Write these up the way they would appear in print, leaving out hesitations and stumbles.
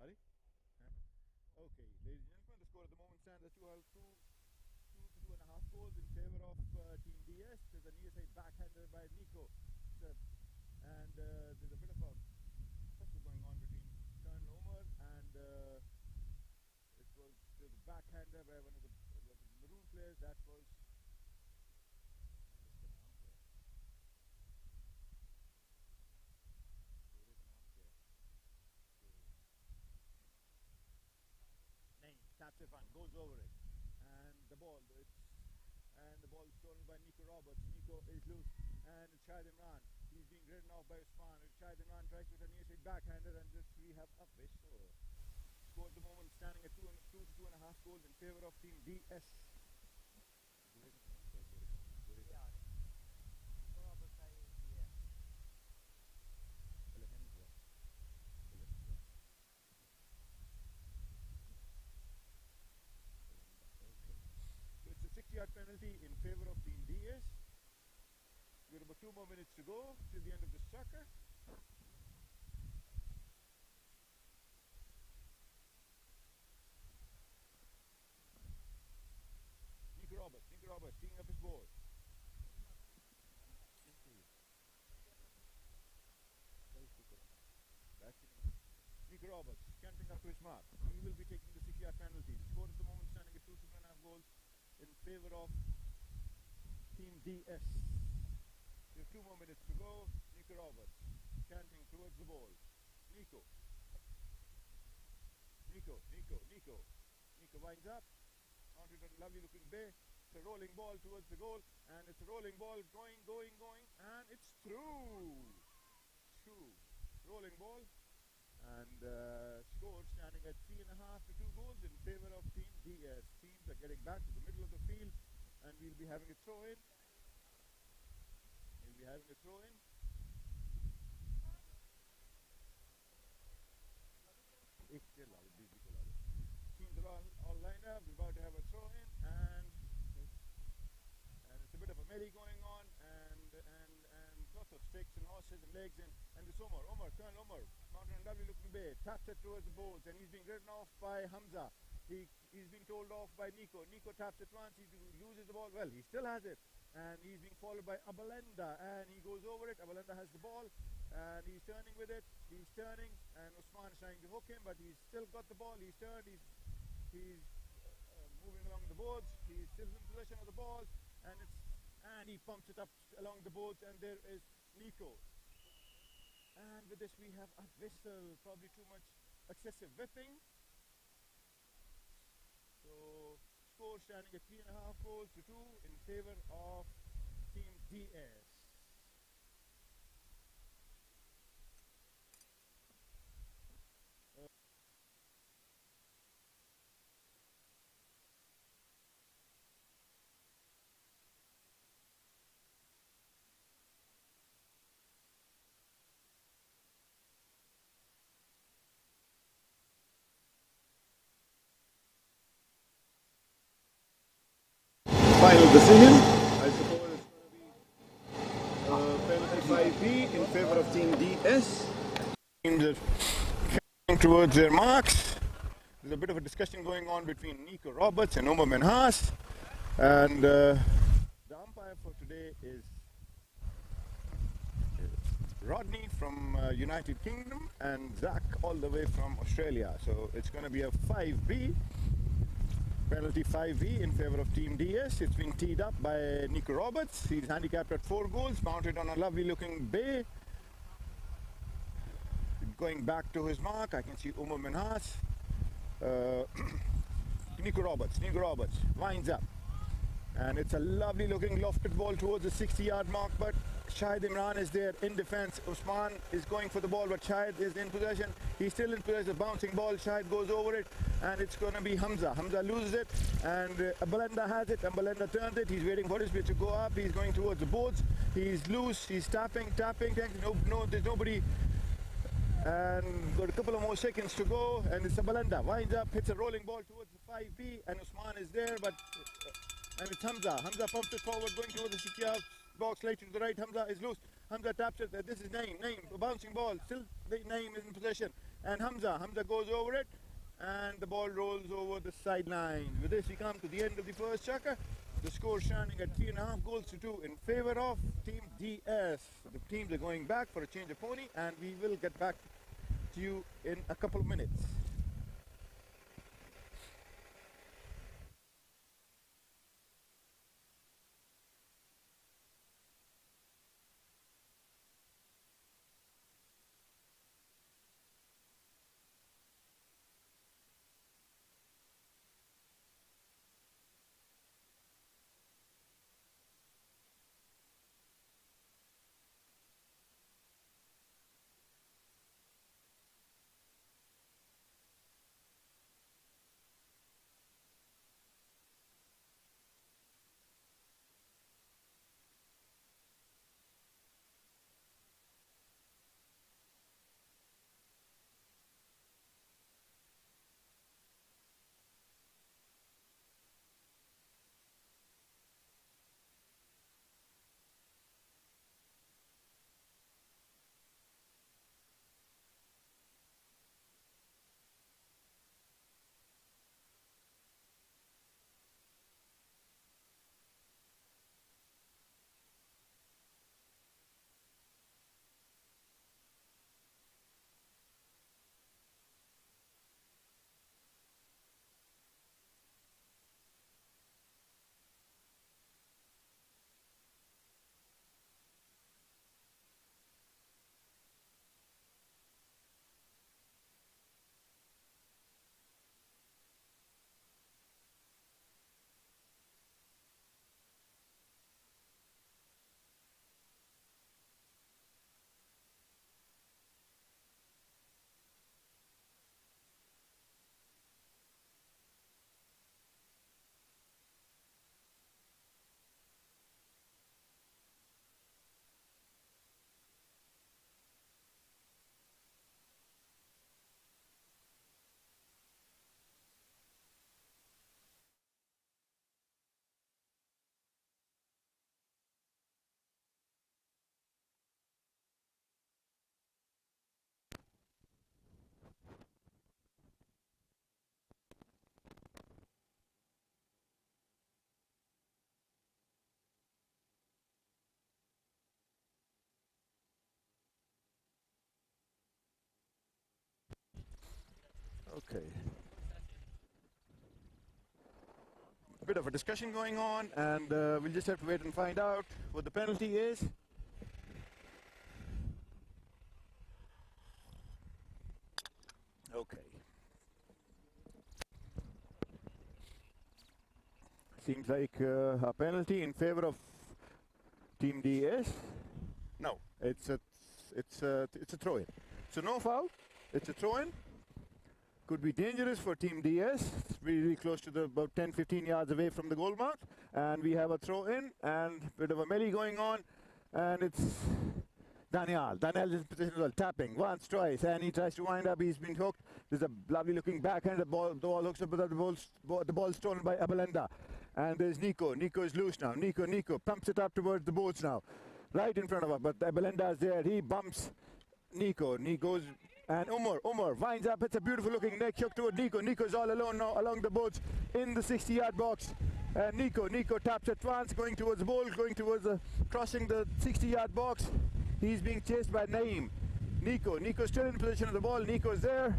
Sorry? Okay, ladies and gentlemen, the score at the moment stands at 2 to 2.5 goals in favor of Team DS. There's a near side backhander by Nico. And there's a bit of a tussle going on between Colonel Omar and there's a backhander by one of the maroon players. That was taps it one, goes over it, and the ball is stolen by Nico Roberts. Nico is loose, and it's Shahid Imran. He's being ridden off by Usman. Shahid Imran tries with a near side backhander, and this we have a whistle. Score at the moment standing at 2 to 2.5 goals in favor of Team DS. It's a 6-yard penalty in favor of Team DS. We've got about 2 more minutes to go till the end of the soccer. Nico Roberts teeing up his ball. Nico Roberts canting up to his mark. He will be taking the 6-yard penalty. The score at the moment standing at 2 to 2.5 goals in favor of Team DS. We have 2 more minutes to go. Nico Roberts canting towards the ball. Nico winds up. Mounted on a lovely looking bay. It's a rolling ball towards the goal, and it's a rolling ball going, and it's through. Rolling ball, and score standing at 3.5 to 2 goals in favor of Team DS. Teams are getting back to the middle of the field, and we'll be having a throw in. Teams are all lined up. We're about to have a throw in, and it's a bit of a melee going on, and lots of sticks and horses and legs, and it's Colonel Omar, mounted on a lovely looking bay, taps it towards the boards, and he's being ridden off by Hamza. He's being told off by Nico. Nico taps it once, he loses the ball. Well, he still has it, and he's being followed by Abalenda, and he goes over it. Abalenda has the ball, and he's turning with it. And Usman is trying to hook him, but he's still got the ball. He's turned, he's moving along the boards. He's still in possession of the ball, and he pumps it up along the boards, and there is Nico. And with this we have a whistle, probably too much excessive whipping. So score standing at 3.5 goals to 2 in favor of Team DS. Final decision. I suppose it's going to be penalty 5B in favor of Team DS. Teams are coming towards their marks. There's a bit of a discussion going on between Nico Roberts and Omar Menhas. And the umpire for today is Rodney from United Kingdom and Zach all the way from Australia. So it's going to be a 5B. Penalty 5V in favor of Team DS. It's been teed up by Nico Roberts. He's handicapped at 4 goals, mounted on a lovely looking bay. Going back to his mark, I can see Umar Minhas. Nico Roberts winds up. And it's a lovely looking lofted ball towards the 60-yard mark, but Shahid Imran is there in defense. Usman is going for the ball, but Shahid is in possession. He's still in possession. A bouncing ball. Shahid goes over it, and it's going to be Hamza. Hamza loses it, and Abalenda has it. Abalenda turns it. He's waiting for his pitch to go up. He's going towards the boards. He's loose. He's tapping. No, there's nobody. And got a couple of more seconds to go, and it's Abalenda. Winds up, hits a rolling ball towards the 5B, and Usman is there, but and it's Hamza. Hamza pumps it forward, going towards the 6-yard box, slightly to the right. Hamza is loose. Hamza taps it. This is Naeem. Naeem, a bouncing ball. Still, the Naeem is in possession. And Hamza goes over it, and the ball rolls over the sideline. With this, we come to the end of the first chakra. The score standing at 3.5 goals to 2 in favor of Team DS. The teams are going back for a change of pony, and we will get back to you in a couple of minutes. Okay. A bit of a discussion going on, and we'll just have to wait and find out what the penalty is. Okay. Seems like a penalty in favor of Team DS. No, it's a throw-in. So no foul. It's a throw-in. Could be dangerous for Team DS. It's really close to the about 10-15 yards away from the goal mark, and we have a throw-in and a bit of a melee going on, and it's Daniel. Daniel is in position as well, tapping once, twice, and he tries to wind up. He's been hooked. There's a lovely looking backhand. The ball hooks up, but the ball's stolen by Abelenda. And there's Nico. Nico is loose now. Nico pumps it up towards the boats now, right in front of her. But Abelenda is there. He bumps Nico. Nico's and Umar winds up. It's a beautiful looking neck hook toward Nico. Nico's all alone now along the boats in the 60-yard box. And Nico taps it once, going towards the ball, crossing the 60-yard box. He's being chased by Naeem. Nico's still in possession of the ball. Nico's there,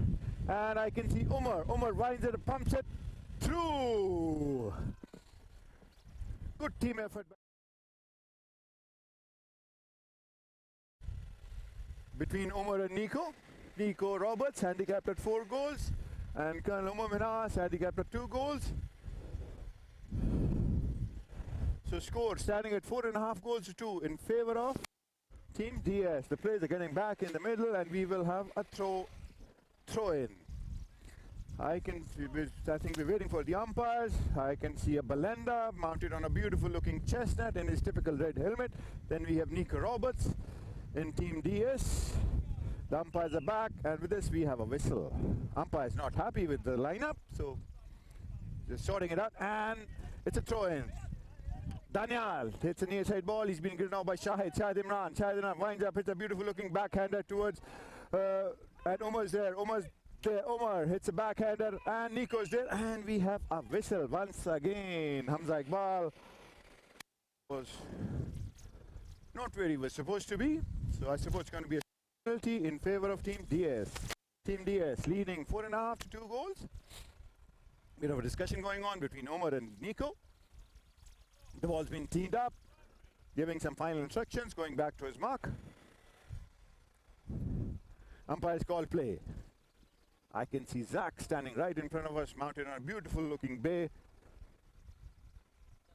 and I can see Umar winds it, pumps it through. Good team effort between Umar and Nico. Nico Roberts handicapped at 4 goals, and Colonel Umar Minas handicapped at 2 goals. So score standing at 4.5 goals to 2 in favor of Team DS. The players are getting back in the middle, and we will have a throw-in. I think we're waiting for the umpires. I can see a Belenda mounted on a beautiful looking chestnut in his typical red helmet. Then we have Nico Roberts in Team DS. The umpires are back, and with this we have a whistle. Umpire's not happy with the lineup, so just sorting it out, and it's a throw-in. Daniel hits a near side ball. He's been given out by Shahid. Shahid Imran. Shahid Imran winds up, hits a beautiful looking backhander towards, and Omar's there. Omar's there. Omar hits a backhander, and Nico's there. And we have a whistle once again. Hamza Iqbal was not where he was supposed to be. So I suppose it's going to be a penalty in favor of Team DS. Team DS leading 4.5 to 2 goals. Bit of a discussion going on between Omar and Nico. The ball's been teed up, giving some final instructions, going back to his mark. Umpire's call play. I can see Zach standing right in front of us, mounted on a beautiful looking bay.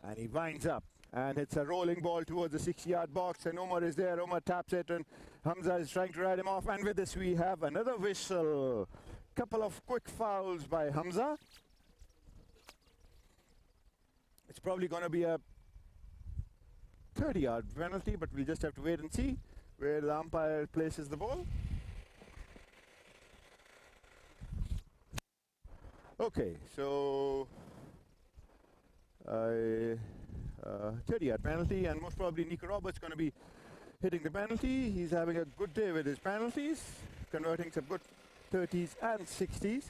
And he winds up, and it's a rolling ball towards the 6-yard box, and Omar is there. Omar taps it, and Hamza is trying to ride him off. And with this, we have another whistle. Couple of quick fouls by Hamza. It's probably going to be a 30-yard penalty, but we'll just have to wait and see where the umpire places the ball. Okay, so 30-yard penalty, and most probably Nico Roberts going to be hitting the penalty. He's having a good day with his penalties, converting some good 30s and 60s.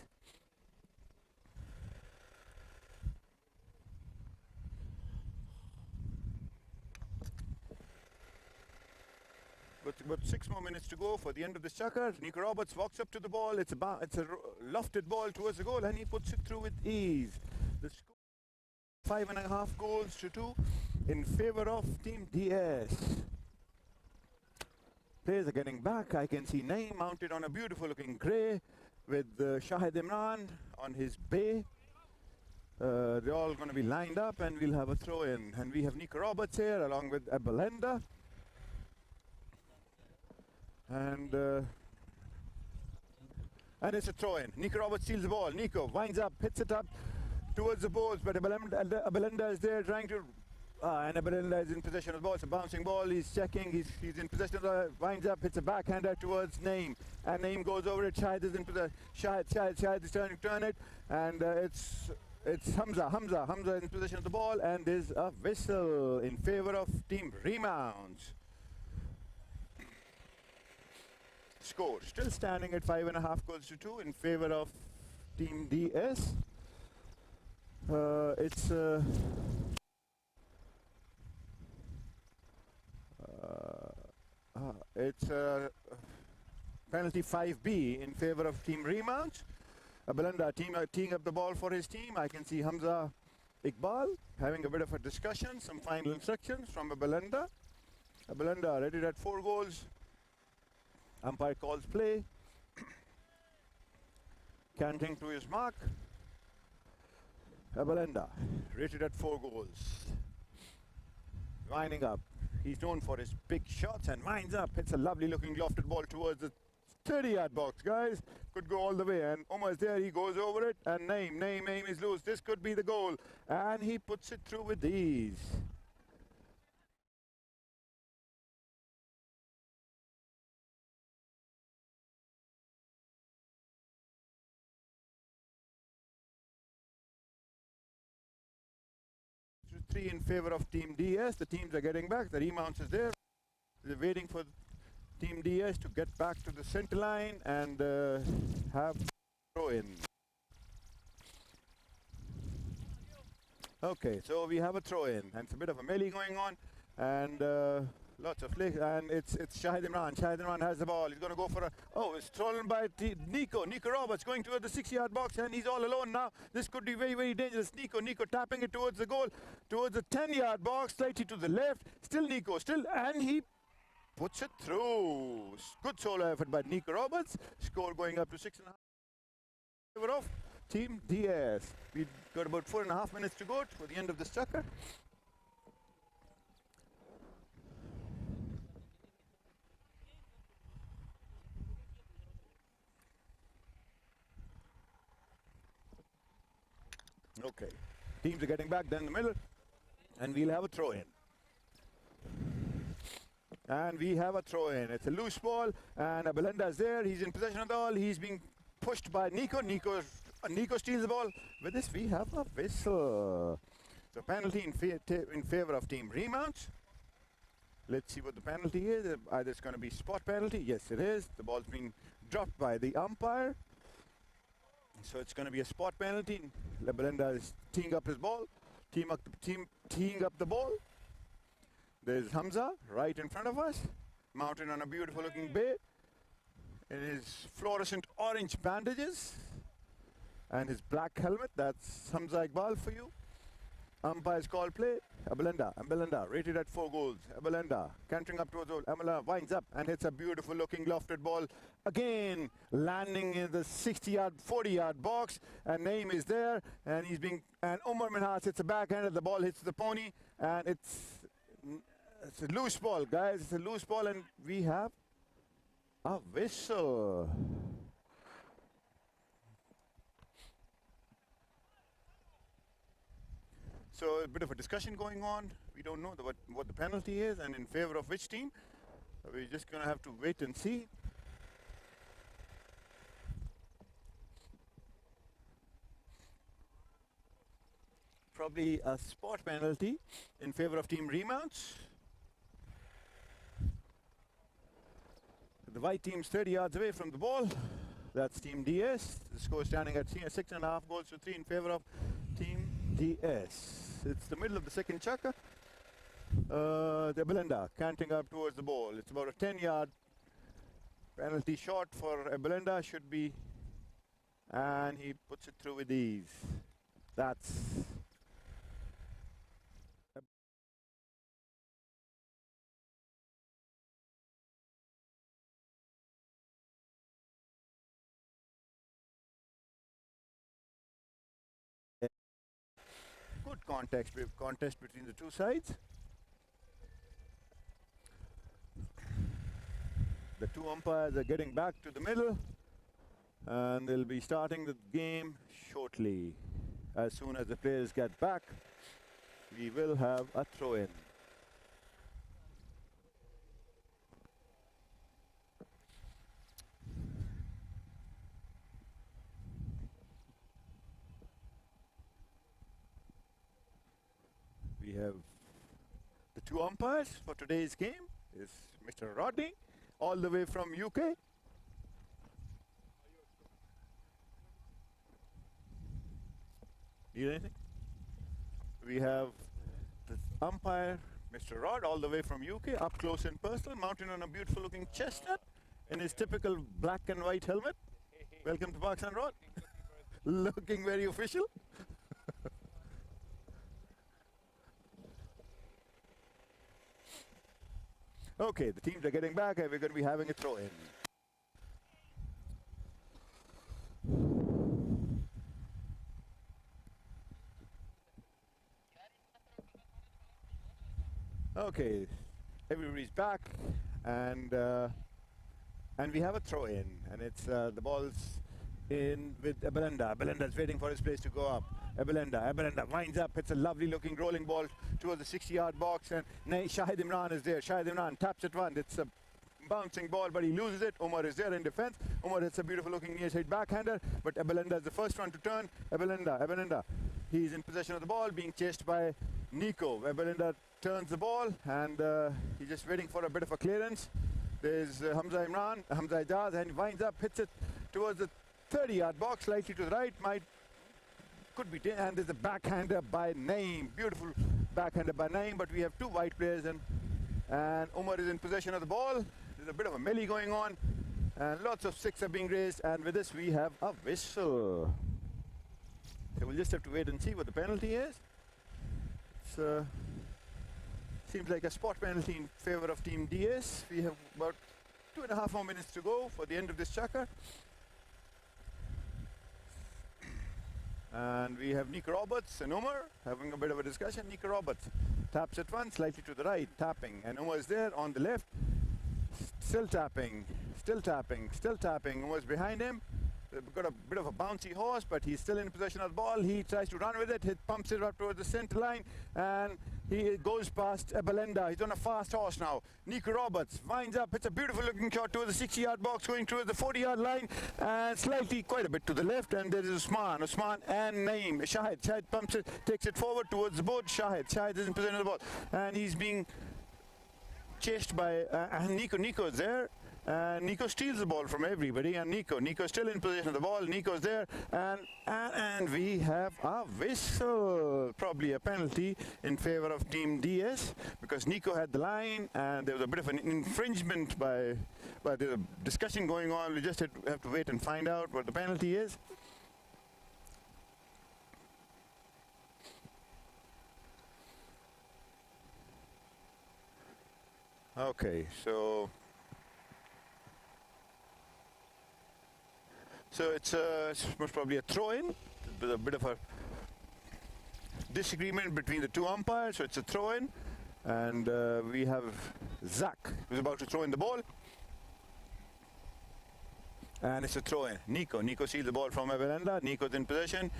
About 6 more minutes to go for the end of this chakra. Nico Roberts walks up to the ball. It's a lofted ball towards the goal, and he puts it through with ease. The score 5.5 goals to 2 in favor of Team DS. Players are getting back. I can see Naeem mounted on a beautiful looking grey with Shahid Imran on his bay. They're all going to be lined up, and we'll have a throw in. And we have Nico Roberts here along with Abalenda. And it's a throw-in. Nico Roberts steals the ball. Nico winds up, hits it up towards the post, but Abalenda is there trying to... and Abalenda is in possession of the ball. It's a bouncing ball. He's checking. He's in possession of the... Winds up, hits a backhander towards Naeem. And Naeem goes over it. Shahid is in possession. Shahid is trying to turn it. And it's Hamza. Hamza in possession of the ball. And there's a whistle in favor of Team Remounts. Score still standing at 5.5 goals to 2 in favor of Team DS. It's penalty 5B in favor of Team Remounts. Abalenda teeing up the ball for his team. I can see Hamza Iqbal having a bit of a discussion. Some final instructions from Abalenda. Abalenda rated at 4 goals. Umpire calls play. Canting to his mark. Abalenda rated at 4 goals. Winding up. He's known for his big shots and winds up. Hits a lovely looking lofted ball towards the 30-yard box, guys. Could go all the way. And Omar's there. He goes over it. And Naeem is loose. This could be the goal. And he puts it through with ease. Three in favor of Team DS. The teams are getting back. The Remounts is there. They're waiting for Team DS to get back to the center line and have throw in. Okay, so we have a throw in, and it's a bit of a melee going on, and lots of flicks, and it's Shahid Imran. Shahid Imran has the ball. He's going to go for a... Oh, it's stolen by Nico. Nico Roberts going toward the 6-yard box, and he's all alone now. This could be very, very dangerous. Nico tapping it towards the goal, towards the 10-yard box, slightly to the left. Still Nico, and he puts it through. Good solo effort by Nico Roberts. Score going up to 6.5. Favor of Team DS. We've got about 4.5 minutes to go for the end of this chakra. Okay, teams are getting back down the middle, and we'll have a throw in. And we have a throw in. It's a loose ball, and Abalenda's there. He's in possession of the ball. He's being pushed by Nico. Nico steals the ball. With this, we have a whistle. So penalty in favor of team Remounts. Let's see what the penalty is. Either it's going to be spot penalty. Yes, it is. The ball's been dropped by the umpire. So it's going to be a spot penalty. Belinda is teeing up his ball. Teeing up the ball. There's Hamza right in front of us, mounted on a beautiful looking bay in his fluorescent orange bandages and his black helmet. That's Hamza Iqbal for you. Umpire's call play. Belinda rated at 4 goals. Belinda cantering up towards the goal. Belinda winds up and hits a beautiful looking lofted ball. Again, landing in the 60-yard, 40-yard box. And Naeem is there. And Umar Minhas hits a backhand. The ball hits the pony. And it's a loose ball, guys. It's a loose ball. And we have a whistle. So a bit of a discussion going on. We don't know what the penalty is and in favor of which team. We're just going to have to wait and see. Probably a spot penalty in favor of team Remounts. The white team's 30 yards away from the ball. That's team DS. The score standing at 6.5 goals to 3 in favor of team DS. It's the middle of the second chakra. The Belinda canting up towards the ball. It's about a 10-yard penalty shot for Belinda, should be, and he puts it through with ease. That's good contest between the two sides. The two umpires are getting back to the middle and they'll be starting the game shortly. As soon as the players get back, we will have a throw-in. We have the two umpires for today's game is Mr. Rodney, all the way from UK. Need anything? We have the umpire, Mr. Rod, all the way from UK, up close and personal, mounted on a beautiful looking chestnut in his typical black and white helmet. Welcome to Pakistan, Rod. Looking very official. Okay, the teams are getting back and we're going to be having a throw-in. Okay, everybody's back and we have a throw-in, and it's the ball's in with Belinda. Belinda's waiting for his place to go up. Belinda winds up, hits a lovely looking rolling ball towards the 60-yard box, and Shahid Imran is there. Shahid Imran taps it once. It's a bouncing ball, but he loses it. Umar is there in defense. Umar hits a beautiful looking near side backhander, but Belinda is the first one to turn. Belinda, he's in possession of the ball, being chased by Nico. Belinda turns the ball, and he's just waiting for a bit of a clearance. There's Hamza Ijaz, and he winds up, hits it towards the 30-yard box, slightly to the right. Could be, and there's a backhander by Naeem. Beautiful backhander by Naeem, but we have two white players, and Umar is in possession of the ball. There's a bit of a melee going on, and lots of six are being raised, and with this we have a whistle. So we'll just have to wait and see what the penalty is. It seems like a spot penalty in favor of Team DS. We have about 2.5 more minutes to go for the end of this chakra. And we have Nico Roberts and Umar having a bit of a discussion. Nico Roberts taps it once, slightly to the right, tapping. And Umar is there on the left, still tapping. Umar's behind him. They've got a bit of a bouncy horse, but he's still in possession of the ball. He tries to run with it. He pumps it up towards the center line, and he goes past Belenda. He's on a fast horse now. Nico Roberts winds up. It's a beautiful looking shot towards the 60-yard box, going towards the 40-yard line, and slightly quite a bit to the left. And there is Usman and Naeem. Shahid pumps it, takes it forward towards the board. Shahid is in possession of the ball, and he's being chased by Nico is there. Nico steals the ball from everybody, and Nico's still in possession of the ball. Nico's there, and we have a whistle, probably a penalty in favor of Team DS, because Nico had the line, and there was a bit of an infringement by there's a discussion going on. We just have to wait and find out what the penalty is. Okay, so it's most probably a throw-in. There's a bit of a disagreement between the two umpires, so it's a throw-in. And we have Zach, who's about to throw in the ball. And it's a throw-in. Nico sees the ball from Belenda. Nico's in possession.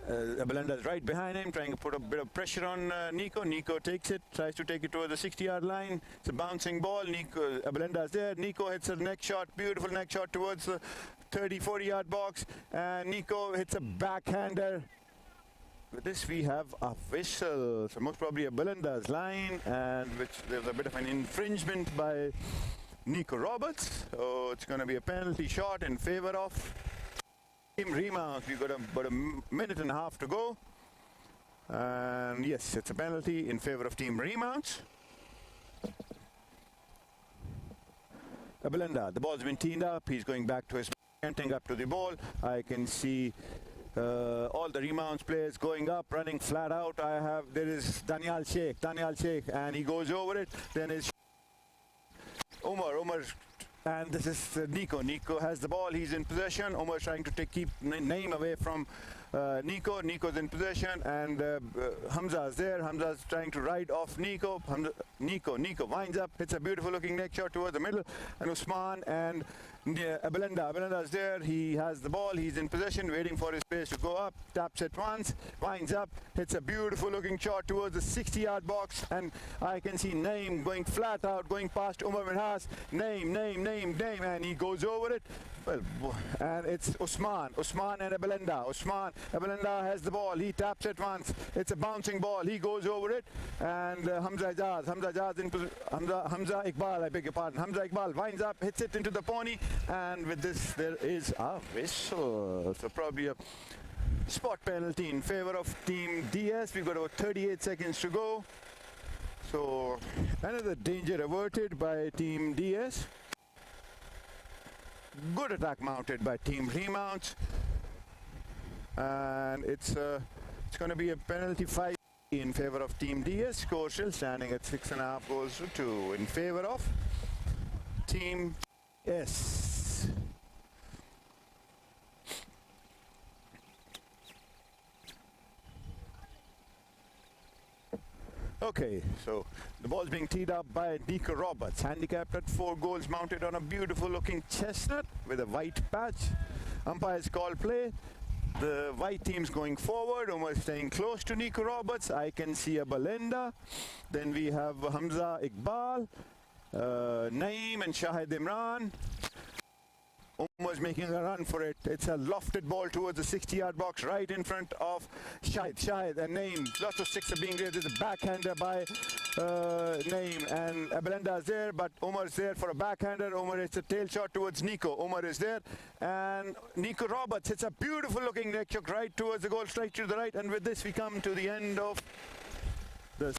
Belenda's right behind him, trying to put a bit of pressure on Nico. Nico takes it, tries to take it toward the 60-yard line. It's a bouncing ball. Belenda's there. Nico hits a neck shot, beautiful neck shot towards the 30-40-yard box. And Nico hits a backhander. With this, we have a whistle. So most probably a Belenda's line, and which there's a bit of an infringement by Nico Roberts. So it's going to be a penalty shot in favor of Team Remounts. We've got about a minute and a half to go. And yes, it's a penalty in favor of Team Remounts. Belenda, the ball's been teed up. He's going back to his pointing up to the ball. I can see all the Remounts players going up, running flat out. There is Daniel Sheikh, and he goes over it. Then is Omar, and this is Nico. Nico has the ball. He's in possession. Omar's trying to keep Naeem away from Nico. Nico's in possession, and Hamza's there. Hamza's trying to ride off Nico. Nico winds up. It's a beautiful looking neck shot towards the middle, and Usman and Belenda's there. He has the ball. He's in possession, waiting for his pace to go up. Taps it once, winds up. Hits a beautiful looking shot towards the 60-yard box, and I can see Naeem going flat out, going past Umar Minhas. Naeem, and he goes over it. Well, and it's Usman and Belenda has the ball. He taps it once. It's a bouncing ball. He goes over it, and Hamza Iqbal, I beg your pardon. Hamza Iqbal winds up, hits it into the pony, and with this there is a whistle. So probably a spot penalty in favor of Team DS. We've got about 38 seconds to go. So another danger averted by Team DS. Good attack mounted by Team Remounts, and it's going to be a penalty 5 in favor of Team DS. Score still standing at 6.5 goals to 2 in favor of Team S. Okay, so the ball's being teed up by Nico Roberts, handicapped at 4 goals, mounted on a beautiful looking chestnut with a white patch. Umpires call play. The white team's going forward, almost staying close to Nico Roberts. I can see a Belenda. Then we have Hamza Iqbal, Naeem and Shahid Imran. Omar's making a run for it. It's a lofted ball towards the 60-yard box right in front of Shahid and Naeem. Lots of sticks are being raised. There's a backhander by Naeem, and Belenda's there, but Omar's there for a backhander. Omar hits a tail shot towards Nico. Omar is there, and Nico Roberts hits a beautiful looking neck shot right towards the goal, straight to the right, and with this we come to the end of the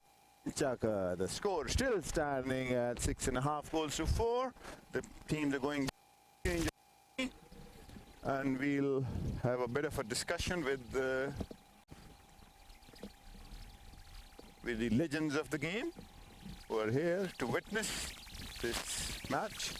Chaka. The score still standing at 6.5 goals to 4. The teams are going to change, and we'll have a bit of a discussion with the legends of the game who are here to witness this match.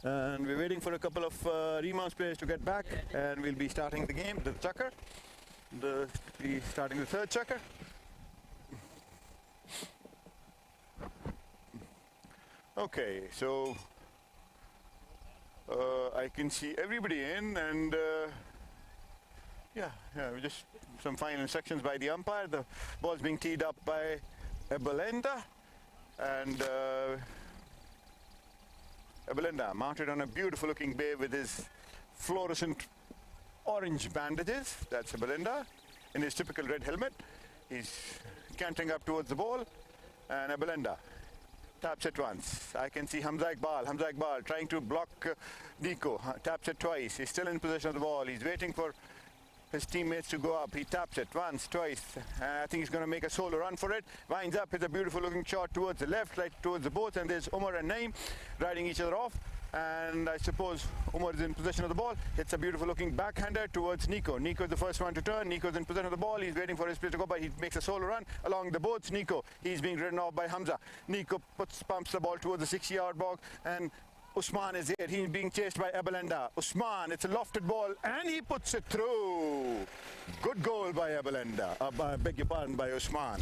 And we're waiting for a couple of Remounts players to get back, and we'll be starting the game, the chucker. Be starting the third chucker. Okay, so I can see everybody in, and yeah, just some final instructions by the umpire. The ball's being teed up by Ebalenda, and Ebalenda mounted on a beautiful looking bay with his fluorescent orange bandages. That's Ebalenda in his typical red helmet. He's cantering up towards the ball, and Ebalenda taps it once. I can see Hamza Iqbal trying to block Nico. Taps it twice. He's still in possession of the ball. He's waiting for his teammates to go up. He taps it once, twice. I think he's going to make a solo run for it. Winds up, hits a beautiful looking shot towards the left, right towards the both, and there's Umar and Naeem riding each other off. And I suppose Umar is in possession of the ball. Hits a beautiful looking backhander towards Nico. Nico is the first one to turn. Nico's in possession of the ball. He's waiting for his place to go by. He makes a solo run along the boards. Nico, he's being ridden off by Hamza. Nico pumps the ball towards the 6-yard box, and Usman is there. He's being chased by Ebalenda. Usman, it's a lofted ball, and he puts it through. Good goal by Ebalenda. Beg your pardon, by Usman.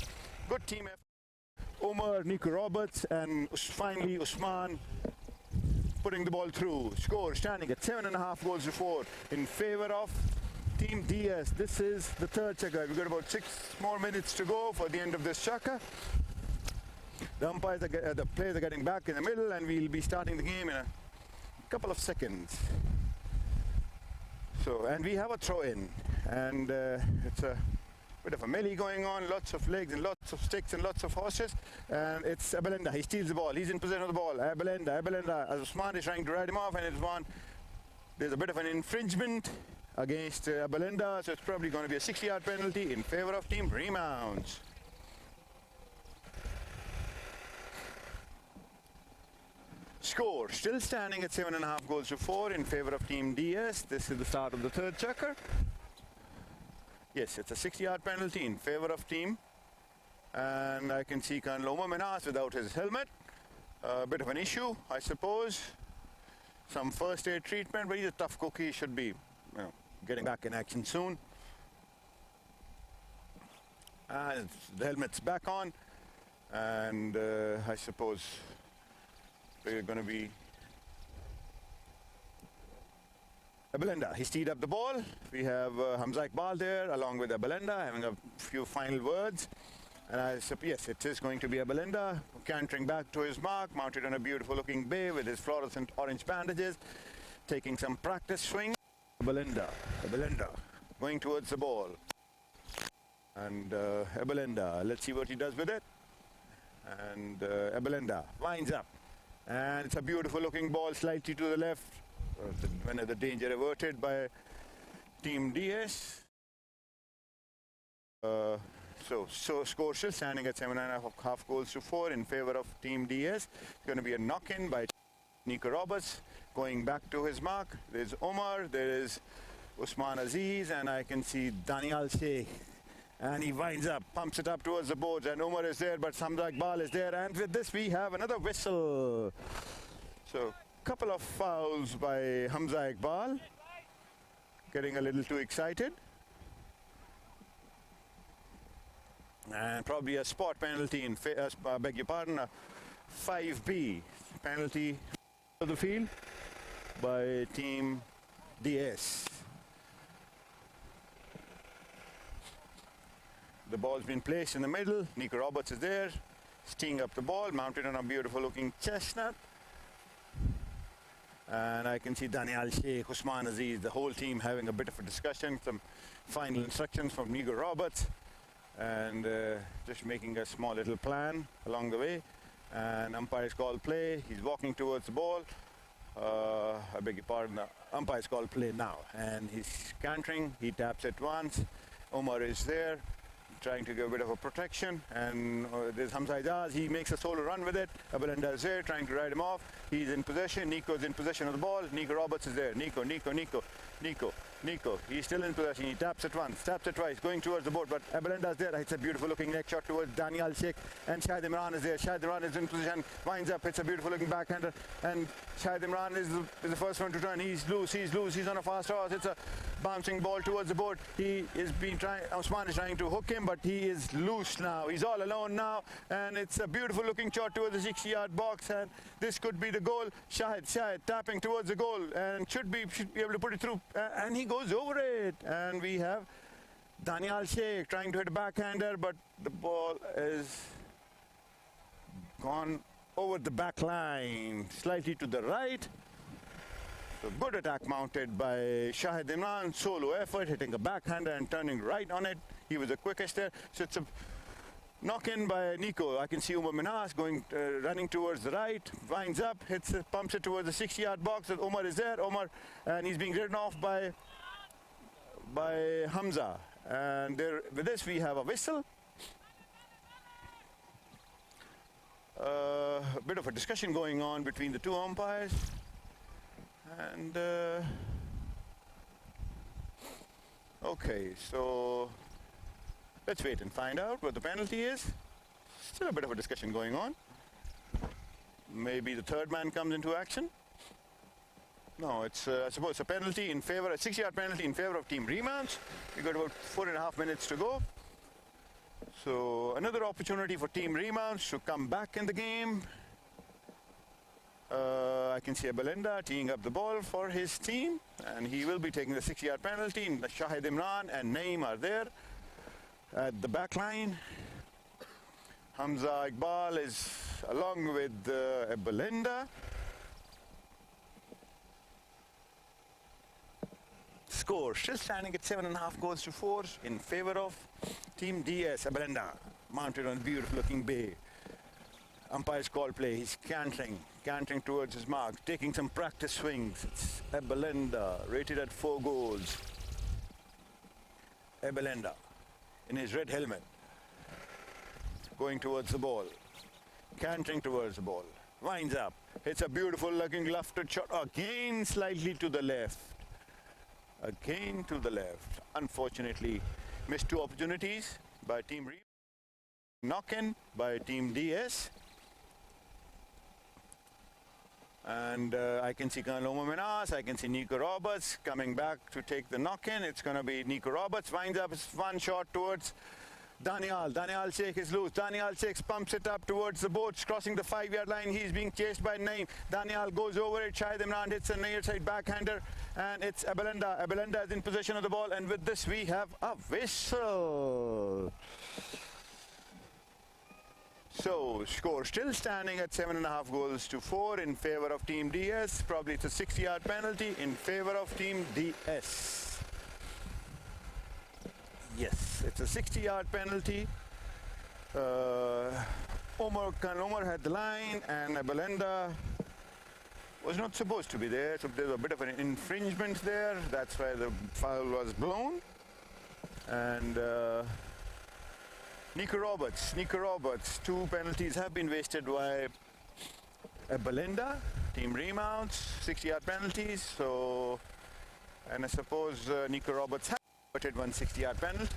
Good team effort. Umar, Nico Roberts, and finally Usman putting the ball through. Score standing at 7.5 goals to 4 in favor of Team DS. This is the third checker. We've got about 6 more minutes to go for the end of this checker. The umpires the players are getting back in the middle, and we'll be starting the game in a couple of seconds. So, and we have a throw in, and it's a bit of a melee going on, lots of legs and lots of sticks and lots of horses, and it's Ebalenda. He steals the ball. He's in possession of the ball. Ebalenda, as Usman is trying to ride him off, and there's a bit of an infringement against Ebalenda, so it's probably going to be a 60-yard penalty in favor of Team Remounts. Score still standing at 7.5 goals to 4 in favor of Team DS. This is the start of the third checker. Yes, it's a 60-yard penalty in favor of team. And I can see Colonel Omar Minas without his helmet. A bit of an issue, I suppose. Some first aid treatment, but he's a tough cookie. He should be getting back in action soon. And the helmet's back on. And I suppose we're going to be Ebalenda. He's teed up the ball. We have Hamza Iqbal there along with Ebalenda having a few final words. And I said, yes, it is going to be Ebalenda cantering back to his mark, mounted on a beautiful looking bay with his fluorescent orange bandages, taking some practice swing. Ebalenda going towards the ball. And Ebalenda, let's see what he does with it. And Ebalenda winds up. And it's a beautiful looking ball slightly to the left. When the danger averted by Team DS. So score still standing at 7.5 goals to 4 in favor of Team DS. It's going to be a knock-in by Nico Roberts going back to his mark. There's Omar, there is Usman Aziz, and I can see Daniel Sheikh. And he winds up, pumps it up towards the boards, and Omar is there, but Hamza Iqbal is there. And with this, we have another whistle. So couple of fouls by Hamza Iqbal, getting a little too excited, and probably a spot penalty in beg your pardon, a 5B penalty of the field by Team DS. The ball's been placed in the middle. Nico Roberts is there, teeing up the ball, mounted on a beautiful looking chestnut. And I can see Daniel Sheikh, Usman Aziz, the whole team having a bit of a discussion, some final instructions from Nico Roberts, and just making a small little plan along the way. And umpire's call play. He's walking towards the ball. I beg your pardon, umpire's call play now. And he's cantering, he taps it once. Omar is there, trying to give a bit of a protection, and there's Hamza Iqbal. He makes a solo run with it. Ebalenda is there, trying to ride him off. He's in possession. Nico's in possession of the ball. Nico Roberts is there. Nico. Nico, he's still in possession. He taps it once, taps it twice, going towards the board, but Abelenda's there. It's a beautiful looking neck shot towards Daniel Sheikh, and Shahid Imran is there. Shahid Imran is in position, winds up, it's a beautiful looking backhander, and Shahid Imran is the first one to turn. He's loose, he's on a fast horse. It's a bouncing ball towards the board. He is being Osman is trying to hook him, but he is loose now. He's all alone now, and it's a beautiful looking shot towards the 60-yard box, and this could be the goal. Shahid tapping towards the goal, and should be able to put it through, and he goes over it, and we have Daniel Sheikh trying to hit a backhander, but the ball is gone over the back line, slightly to the right. So good attack mounted by Shahid Imran, solo effort, hitting a backhander and turning right on it. He was the quickest there. So it's a knock-in by Nico. I can see Umar Minhas going, running towards the right, winds up, hits it, pumps it towards the 60-yard box. Omar is there, and he's being ridden off by Hamza. And there, with this we have a whistle. A bit of a discussion going on between the two umpires. And okay, so let's wait and find out what the penalty is. Still a bit of a discussion going on. Maybe the third man comes into action. No, it's I suppose a penalty in favor, a 60-yard penalty in favor of Team Remounts. We've got about 4.5 minutes to go. So another opportunity for Team Remounts to come back in the game. I can see Abelinda teeing up the ball for his team, and he will be taking the 60-yard penalty. And Shahid Imran and Naeem are there at the back line. Hamza Iqbal is along with Abelinda. Score still standing at 7.5 goals to 4 in favor of Team DS. Abelinda mounted on a beautiful looking bay. Umpire's call play. He's cantering towards his mark, taking some practice swings. It's Abelinda, rated at 4 goals. Abelinda in his red helmet, going towards the ball, cantering towards the ball, winds up, hits a beautiful looking lofted shot, again slightly to the left. Again to the left. Unfortunately, missed 2 opportunities by Team Re. Knock-in by Team DS. And I can see Colonel Omar Minhas, I can see Nico Roberts coming back to take the knock-in. It's going to be Nico Roberts, winds up one shot towards Daniel Sheikh is loose. Daniel Sheikh pumps it up towards the boats, crossing the 5-yard line. He's being chased by Naeem. Daniel goes over it. Shahid Imran hits a near side backhander, and it's Abelinda. Abelinda is in possession of the ball, and with this we have a whistle. So score still standing at 7.5 goals to 4 in favor of Team DS. Probably it's a 60-yard penalty in favor of Team DS. Yes, it's a 60-yard penalty. Omar had the line, and Abelinda was not supposed to be there. So there's a bit of an infringement there. That's why the foul was blown. And Nico Roberts, 2 penalties have been wasted by Abelinda. Team Remounts, 60-yard penalties. So, and I suppose Nico Roberts has converted one 60-yard penalty.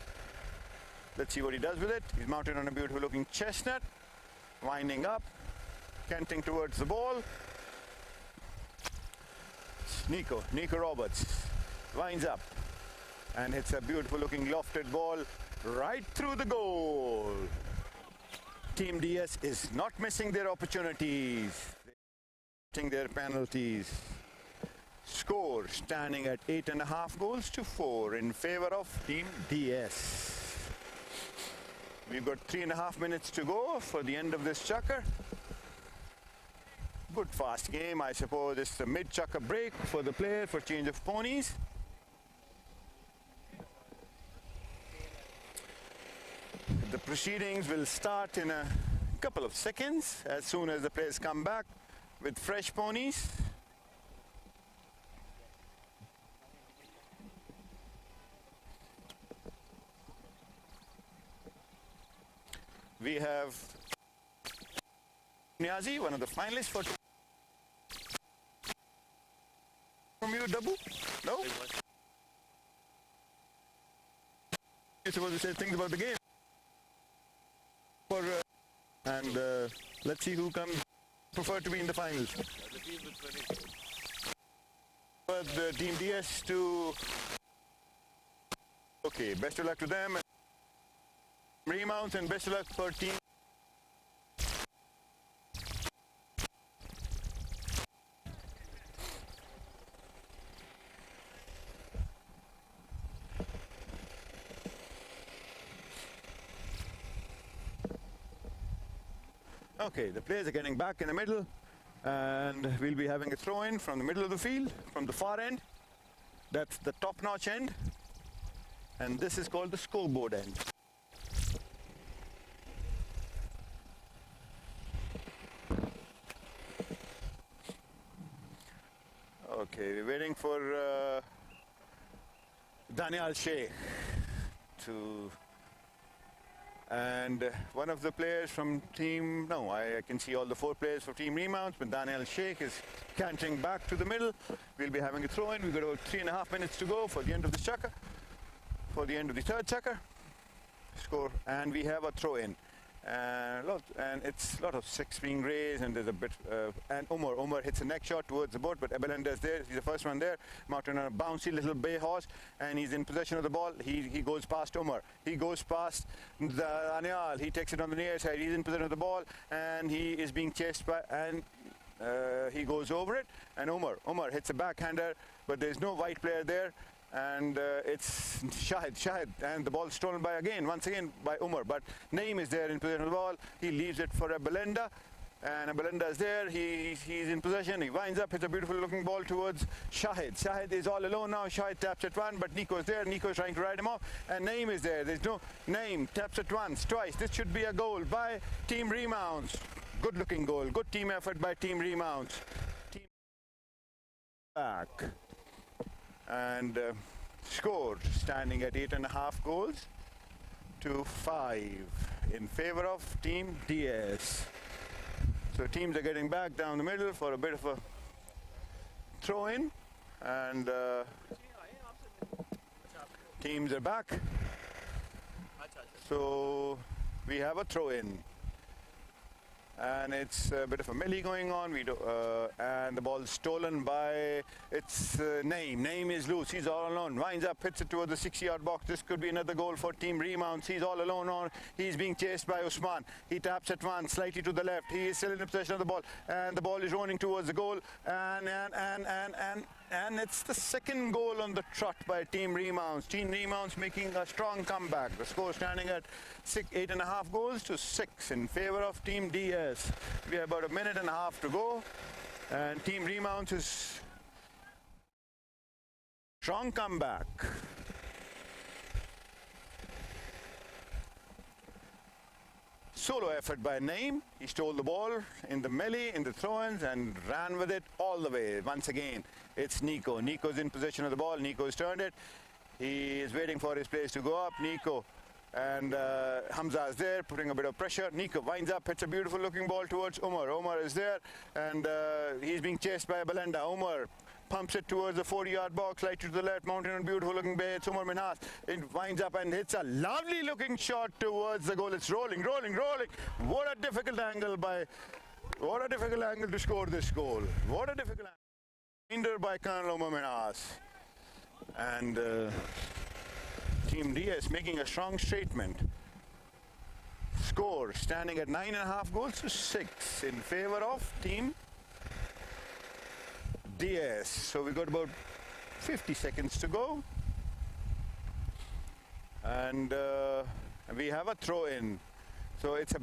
Let's see what he does with it. He's mounted on a beautiful looking chestnut, winding up, canting towards the ball. Nico Roberts winds up and hits a beautiful looking lofted ball right through the goal. Team DS is not missing their opportunities. They're their penalties. Score standing at 8.5 goals to 4 in favor of Team DS. We've got 3.5 minutes to go for the end of this chukker. Good fast game. I suppose it's the mid-chukker break for the player for change of ponies. The proceedings will start in a couple of seconds as soon as the players come back with fresh ponies. We have Niazi, one of the finalists for from you, Dabu? No? You're supposed to say things about the game. Let's see who comes prefer to be in the finals. But the Team DS to... Okay, best of luck to them. Remounts and best of luck for Team... Okay, the players are getting back in the middle, and we'll be having a throw-in from the middle of the field, from the far end. That's the top-notch end, and this is called the scoreboard end. Okay, we're waiting for Daniel Sheikh to... And one of the players from team, no, I can see all the 4 players for Team Remounts, but Daniel Sheikh is cantering back to the middle. We'll be having a throw-in. We've got about 3.5 minutes to go for the end of the chukker, for the end of the third chukker. Score, and we have a throw-in. And it's a lot of 6 being raised, and there's a bit, and Umar hits a neck shot towards the board, but Abelenda's there, he's the first one there, mounted on a bouncy little bay horse, and he's in possession of the ball. He goes past Umar, he goes past Daniel, he takes it on the near side, he's in possession of the ball, and he is being chased by, and he goes over it, and Umar hits a backhander, but there's no white player there. And it's Shahid, and the ball stolen once again by Umar, but Naeem is there in possession of the ball. He leaves it for Abelenda, and Abelenda is there. He's in possession. He winds up, hits a beautiful looking ball towards Shahid. Shahid is all alone now. Shahid taps at one, but Nico is there. Nico is trying to ride him off, and Naeem is there. There's no Naeem taps at once, twice. This should be a goal by Team Remounts. Good looking goal. Good team effort by Team Remounts. Team back. And score standing at 8.5 goals to 5 in favor of Team DS. So teams are getting back down the middle for a bit of a throw-in, and teams are back. So we have a throw-in. And it's a bit of a melee going on. And the ball's stolen by Naeem. Naeem is loose. He's all alone. Winds up, hits it towards the 6-yard box. This could be another goal for Team Remounts. He's all alone. He's being chased by Usman. He taps at one, slightly to the left. He is still in possession of the ball, and the ball is running towards the goal. And it's the second goal on the trot by Team Remounts. Team Remounts making a strong comeback. The score standing at 8.5 goals to 6 in favor of Team DS. We have about 1.5 minutes to go, and Team Remounts is strong comeback. Solo effort by Naeem. He stole the ball in the melee, in the throw-ins, and ran with it all the way. Once again, it's Nico. Nico's in possession of the ball. Nico's turned it. He is waiting for his place to go up. Nico and Hamza is there, putting a bit of pressure. Nico winds up, hits a beautiful looking ball towards Umar. Umar is there, and he's being chased by Belenda. Umar pumps it towards the 40-yard box, slightly to the left, mounted on a beautiful looking bay. It's Umar Minhas. It winds up and hits a lovely looking shot towards the goal. It's rolling. What a difficult angle to score this goal. What a difficult angle. Hinder by Colonel Umar Minhas. And Team DS making a strong statement. Score standing at 9.5 goals to 6 in favor of Team DS. So we've got about 50 seconds to go, and we have a throw-in. So it's a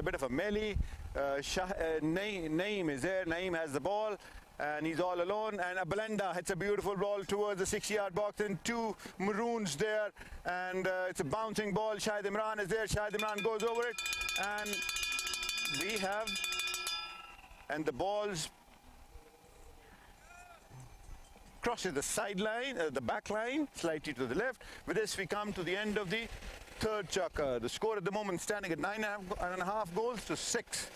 bit of a melee. Naeem is there. Naeem has the ball, and he's all alone. And Belenda hits a beautiful ball towards the 6-yard box, and 2 maroons there, and it's a bouncing ball. Shahid Imran is there. Shahid Imran goes over it, and the ball's crosses the sideline, the back line, slightly to the left. With this, we come to the end of the third chukker. The score at the moment standing at 9.5 goals to 6.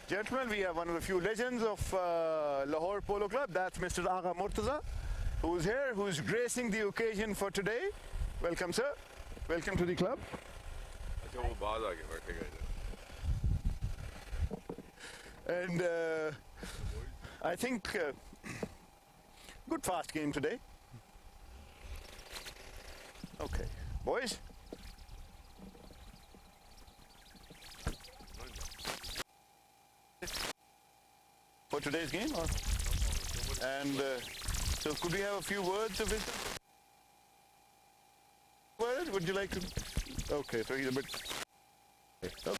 Gentlemen, we have one of the few legends of Lahore Polo Club. That's Mr. Agha Murtaza, who's here, who's gracing the occasion for today. Welcome, sir. welcome to the club. अच्छा वो बाहर आके बैठेगा इधर. And I think good fast game today. Okay, boys. For today's game, and so could we have a few words of wisdom? Word? Would you like to? Okay, so he's a bit. Okay.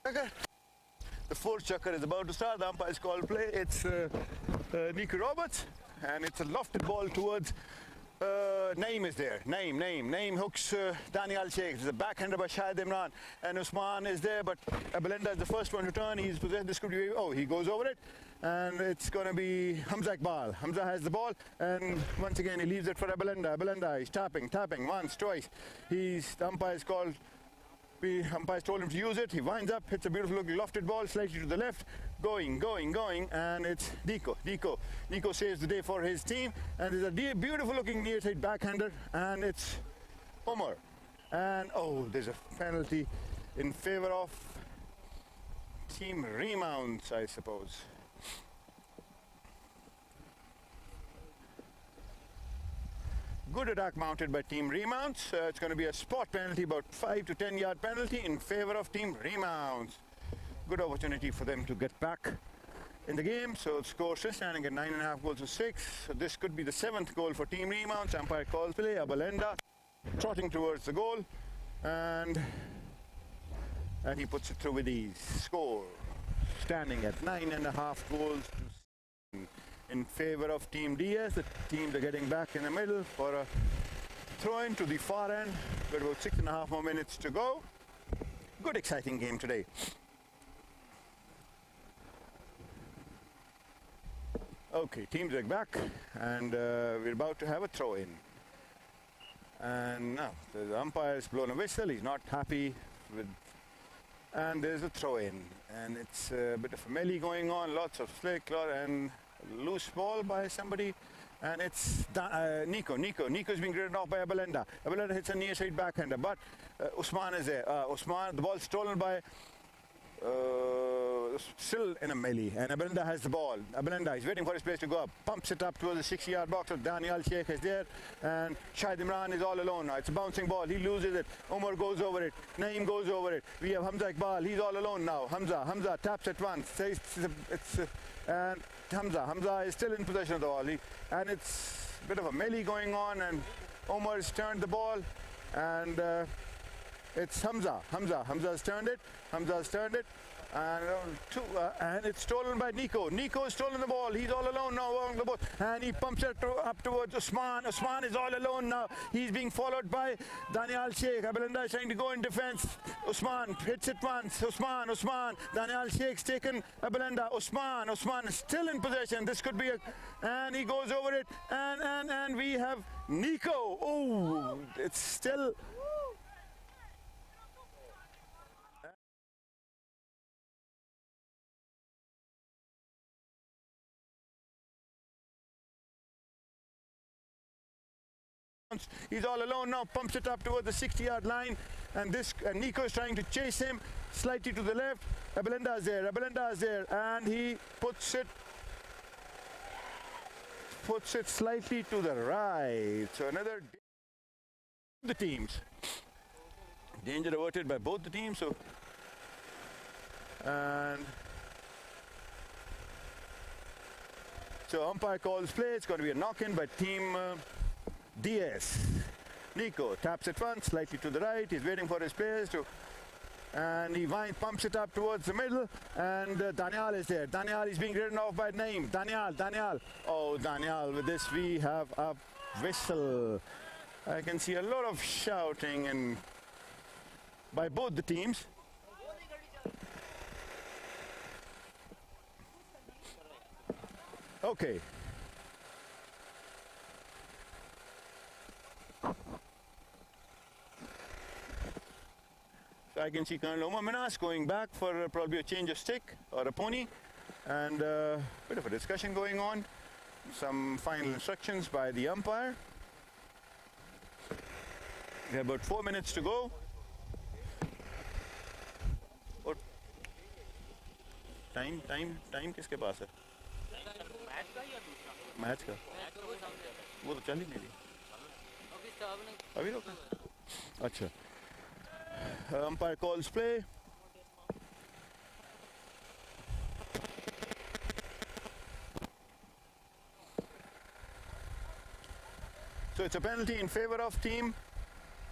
Okay. The fourth chukker is about to start. The umpire's call play. It's Nico Roberts, and it's a lofted ball towards. Naeem is there. Naeem hooks Daniel Sheikh. There's a backhander by Shahid Imran, and Usman is there, but Abalenda is the first one to turn. He's possessed. This could be. Oh, he goes over it, and it's going to be Hamza Iqbal. Hamza has the ball, and once again he leaves it for Abalenda. Abalenda is tapping once, twice. The umpire's called. The umpires told him to use it. He winds up, hits a beautiful looking lofted ball slightly to the left, going, and it's Nico. Nico saves the day for his team, and there's a beautiful looking near side backhander, and it's Omar. And oh, there's a penalty in favor of team Remounts, I suppose. Good attack mounted by team Remounts. It's going to be a spot penalty, about 5 to 10 yard penalty in favor of team Remounts. Good opportunity for them to get back in the game. So the score is standing at 9.5 goals to 6. So this could be the 7th goal for team Remounts. Umpire calls play. Abalenda trotting towards the goal, and he puts it through with ease. Score standing at 9.5 goals to 6. In favor of Team DS. The teams are getting back in the middle for a throw-in to the far end. Got about 6.5 more minutes to go. Good exciting game today. Okay, teams are back, and we're about to have a throw-in. And now the umpire's blown a whistle. He's not happy with, and there's a throw-in, and it's a bit of a melee going on. Lots of slick, and loose ball by somebody, and it's Nico. Nico's being graded off by Abalenda. Abalenda hits a near side backhander, but Usman is there. Usman, the ball stolen by still in a melee, and Abalenda has the ball. Abalenda is waiting for his place to go up, pumps it up towards the 6-yard box. Daniel Sheikh is there, and Shahid Imran is all alone now. It's a bouncing ball. He loses it. Omar goes over it. Naeem goes over it. We have Hamza Iqbal. He's all alone now. Hamza taps it once. And Hamza is still in possession of the ball. And it's a bit of a melee going on, and Omar's turned the ball, and it's Hamza has turned it. And it's stolen by Nico. Nico's stolen the ball. He's all alone now along the ball, and he pumps it up towards Usman. Usman is all alone now. He's being followed by Daniel Sheikh. Abalenda is trying to go in defense. Usman hits it once. Usman. Daniel Sheikh's taken Abalenda. Usman is still in possession. This could be and he goes over it, and we have Nico. Oh, it's still. He's all alone now, pumps it up towards the 60-yard line, and Nico is trying to chase him slightly to the left. Abalenda is there, and he puts it slightly to the right. So another the teams. Danger averted by both the teams. So umpire calls play. It's going to be a knock-in by team DS. Nico taps it once, slightly to the right. He's waiting for his players to, and he pumps it up towards the middle. And Daniel is there. Daniel is being ridden off by name. Daniel. Oh, Daniel. With this, we have a whistle. I can see a lot of shouting and by both the teams. Okay. So I can see Colonel Omar Minas going back for probably a change of stick or a pony, and a bit of a discussion going on. Some final instructions by the umpire. We have about 4 minutes to go. और time किसके पास है? Match का वो तो चल ही नहीं रही अभी रोका अच्छा umpire calls play. So it's a penalty in favor of team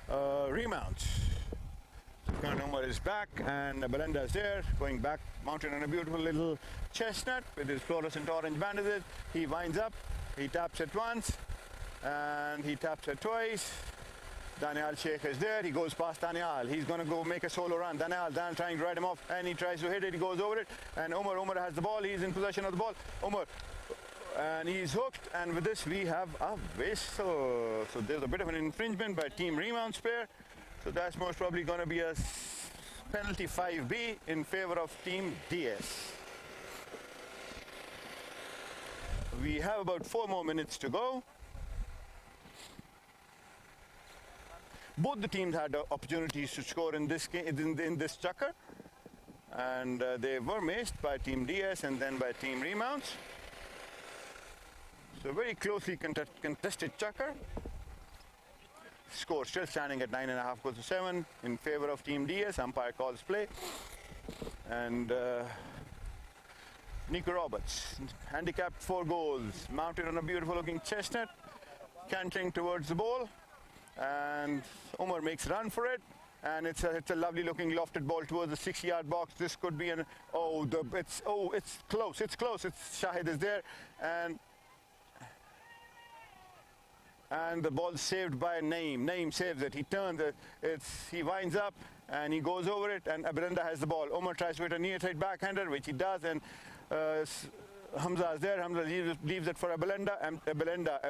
Remounts. Colonel Omar is back and Belinda is there, going back, mounted on a beautiful little chestnut with his fluorescent orange bandages. He winds up, he taps it once, and he taps it twice. Daniel Sheikh is there, he goes past Daniel. He's going to go make a solo run. Daniel trying to ride him off, and he tries to hit it, he goes over it, and Omar has the ball, he's in possession of the ball. Omar, and he's hooked, and with this we have a whistle. So there's a bit of an infringement by Team Remounts pair. So that's most probably going to be a penalty 5B in favor of Team DS. We have about 4 more minutes to go. Both the teams had opportunities to score in this game, in this chukker, and they were maced by Team DS and then by Team Remounts. So very closely contested chukker. Score still standing at 9.5 goals to 7 in favor of Team DS. Umpire calls play. And Nico Roberts, handicapped 4 goals, mounted on a beautiful looking chestnut, cantering towards the ball. And Omar makes a run for it. And it's a lovely looking lofted ball towards the 6-yard box. This could be an, it's close, it's Shahid is there. And the ball saved by Naeem. Naeem saves it. He turns it. He winds up and he goes over it. And Belinda has the ball. Omar tries to hit a near side backhander, which he does. And Hamza is there. Hamza leaves it for Belinda. Belinda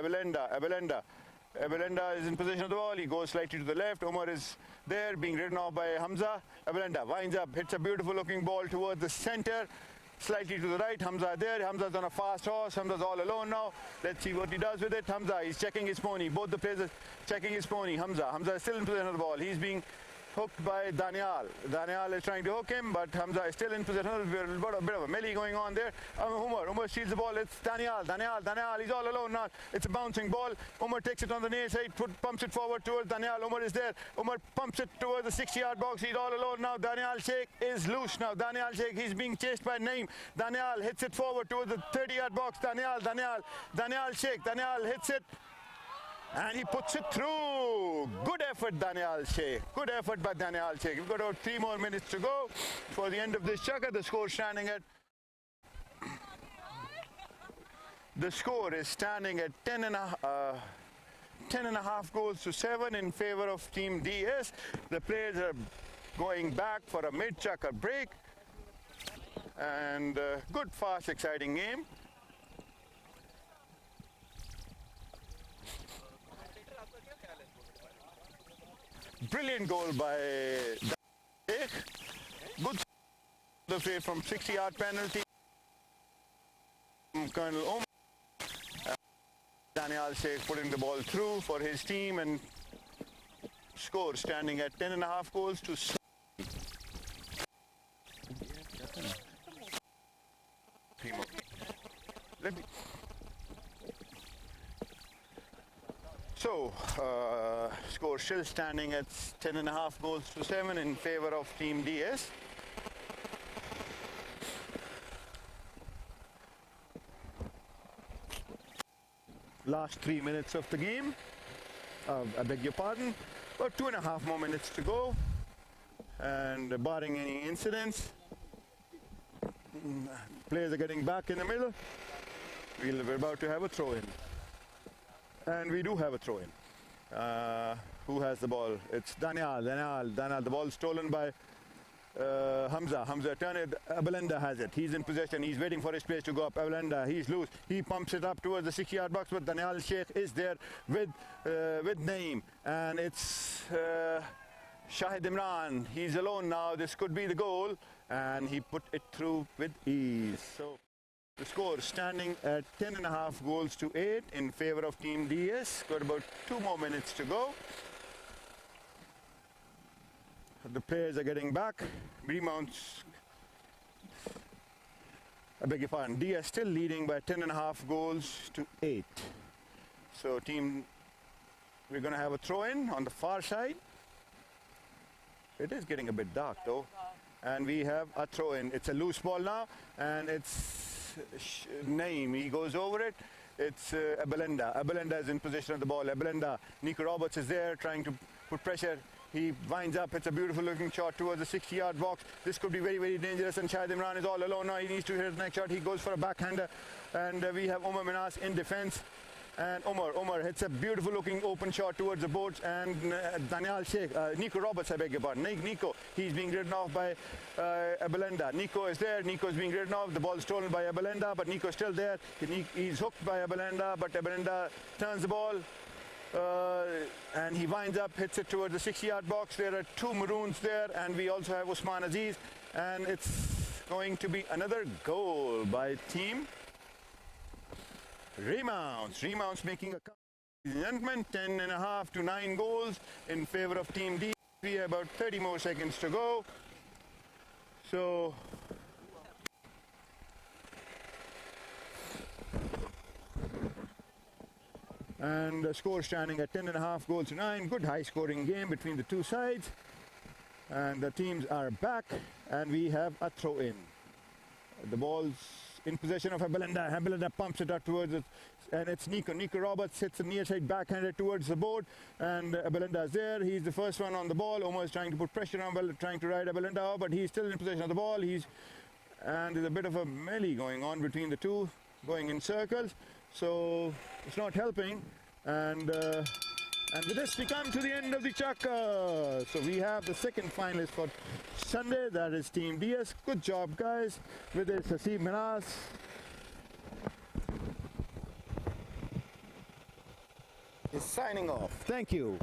is in possession of the ball. He goes slightly to the left. Omar is there, being ridden off by Hamza. Belinda winds up, hits a beautiful looking ball towards the center. Slightly to the right, Hamza there. Hamza's on a fast horse. Hamza's all alone now. Let's see what he does with it. Hamza, he's checking his pony. Both the players are checking his pony. Hamza is still in possession of the ball. He's being hooked by Daniel. Daniel is trying to hook him, but Hamza is still in possession. There's a bit of a melee going on there. Umar steals the ball. It's Daniel. He's all alone now. It's a bouncing ball. Umar takes it on the near side, pumps it forward towards Daniel. Umar is there. Umar pumps it towards the 6-yard box. He's all alone now. Daniel Sheikh is loose now. Daniel Sheikh, he's being chased by Naeem. Daniel hits it forward towards the 30-yard box. Daniel Sheikh hits it. And he puts it through. Good effort, Daniel Sheikh. Good effort by Daniel Sheikh. We've got about 3 more minutes to go for the end of this chukker. The score standing at 10.5 goals to 7 in favor of Team DS. The players are going back for a mid-chukker break. And good, fast, exciting game. Brilliant goal by Sheikh. Good the play from 60-yard penalty. Colonel Omar. Daniel Sheikh putting the ball through for his team, and score standing at 10.5 goals to 7. So, score still standing at 10.5 goals to 7 in favor of Team DS. Last 3 minutes of the game. I beg your pardon. About 2.5 more minutes to go. And barring any incidents, players are getting back in the middle. We're about to have a throw-in. And we do have a throw-in. Who has the ball? It's Daniel. The ball stolen by Hamza, turn it. Abelenda has it. He's in possession. He's waiting for his place to go up. Abelenda, he's loose. He pumps it up towards the 6-yard box, but Daniel Sheikh is there with Naeem. And it's Shahid Imran. He's alone now. This could be the goal. And he put it through with ease. So the score standing at 10.5 goals to 8 in favor of Team DS. Got about 2 more minutes to go. The players are getting back. Remounts, I beg your pardon, DS still leading by 10.5 goals to 8. So we're going to have a throw-in on the far side. It is getting a bit dark though. And we have a throw-in. It's a loose ball now, and it's Naeem. He goes over it. It's Abelenda. Abelenda is in possession of the ball. Abelenda, Nico Roberts is there trying to put pressure. He winds up. It's a beautiful looking shot towards the 60-yard box. This could be very, very dangerous, and Shahid Imran is all alone now. He needs to hit his next shot. He goes for a backhander, and we have Omar Minas in defense. And Omar hits a beautiful looking open shot towards the boards, and Daniel Sheikh, Nico Roberts, I beg your pardon. Nico, he's being ridden off by Abelenda. Nico is there. Nico is being ridden off. The ball is stolen by Abelenda, but Nico is still there. He's hooked by Abelenda, but Abelenda turns the ball. And he winds up, hits it towards the 60-yard box. There are 2 Maroons there, and we also have Usman Aziz, and it's going to be another goal by Team Remounts. Remounts making a gentlemen, 10.5 to 9 goals in favor of Team D. We have about 30 more seconds to go. So and the score standing at 10.5 goals to 9. Good high scoring game between the two sides. And the teams are back, and we have a throw in. The ball's in possession of Abelenda. Abelenda pumps it up towards it, and it's Nico. Nico Roberts hits the near side backhanded towards the board, and Abelenda is there. He's the first one on the ball. Omar is trying to put pressure on, trying to ride Abelenda, but he's still in possession of the ball. And there's a bit of a melee going on between the two, going in circles. So it's not helping, and with this we come to the end of the chakra. So we have the second finalist for Sunday, that is Team DS. Good job guys. With this, Saeed Minas is signing off. Thank you.